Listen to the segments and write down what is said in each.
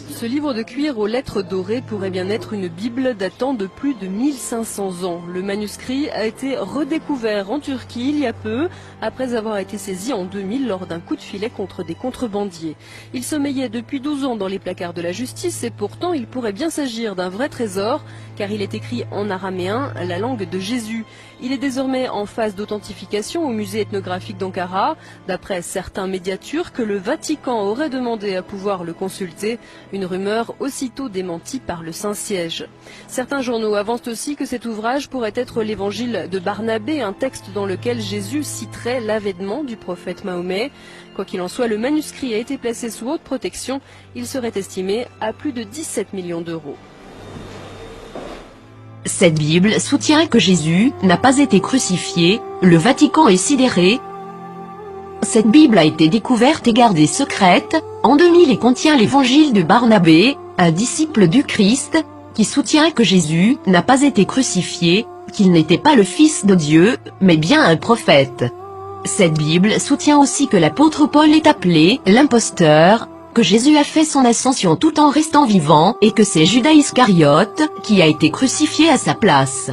Ce livre de cuir aux lettres dorées pourrait bien être une Bible datant de plus de 1500 ans. Le manuscrit a été redécouvert en Turquie il y a peu, après avoir été saisi en 2000 lors d'un coup de filet contre des contrebandiers. Il sommeillait depuis 12 ans dans les placards de la justice et pourtant il pourrait bien s'agir d'un vrai trésor, car il est écrit en araméen, la langue de Jésus. Il est désormais en phase d'authentification au musée ethnographique d'Ankara. D'après certains médias turcs, le Vatican aurait demandé à pouvoir le consulter. Une rumeur aussitôt démentie par le Saint-Siège. Certains journaux avancent aussi que cet ouvrage pourrait être l'évangile de Barnabé, un texte dans lequel Jésus citerait l'avènement du prophète Mahomet. Quoi qu'il en soit, le manuscrit a été placé sous haute protection. Il serait estimé à plus de 17 millions d'euros. Cette Bible soutient que Jésus n'a pas été crucifié, le Vatican est sidéré. Cette Bible a été découverte et gardée secrète, en 2000 et contient l'évangile de Barnabé, un disciple du Christ, qui soutient que Jésus n'a pas été crucifié, qu'il n'était pas le Fils de Dieu, mais bien un prophète. Cette Bible soutient aussi que l'apôtre Paul est appelé l'imposteur, que Jésus a fait son ascension tout en restant vivant et que c'est Judas Iscariote qui a été crucifié à sa place.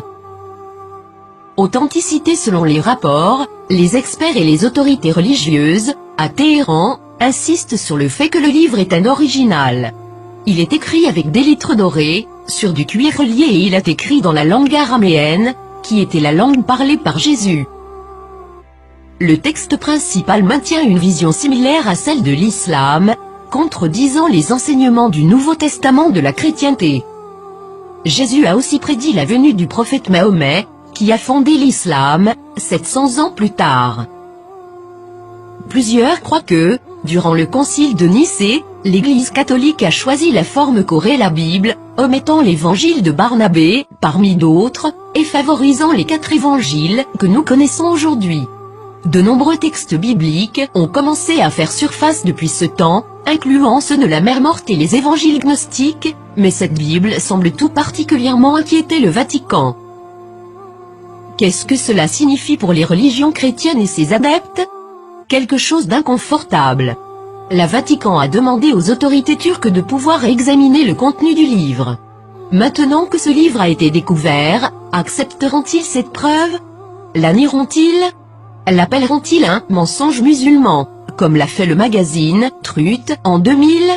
Authenticité selon les rapports, les experts et les autorités religieuses, à Téhéran, insistent sur le fait que le livre est un original. Il est écrit avec des lettres dorées, sur du cuir relié et il est écrit dans la langue araméenne, qui était la langue parlée par Jésus. Le texte principal maintient une vision similaire à celle de l'islam, contredisant les enseignements du Nouveau Testament de la chrétienté. Jésus a aussi prédit la venue du prophète Mahomet, qui a fondé l'islam, 700 ans plus tard. Plusieurs croient que, durant le concile de Nicée, l'Église catholique a choisi la forme qu'aurait la Bible, omettant l'évangile de Barnabé, parmi d'autres, et favorisant les 4 évangiles que nous connaissons aujourd'hui. De nombreux textes bibliques ont commencé à faire surface depuis ce temps, incluant ceux de la Mère morte et les évangiles gnostiques, mais cette Bible semble tout particulièrement inquiéter le Vatican. Qu'est-ce que cela signifie pour les religions chrétiennes et ses adeptes? Quelque chose d'inconfortable. Le Vatican a demandé aux autorités turques de pouvoir examiner le contenu du livre. Maintenant que ce livre a été découvert, accepteront-ils cette preuve? La nieront-ils? L'appelleront-ils un mensonge musulman, comme l'a fait le magazine Truth en 2000?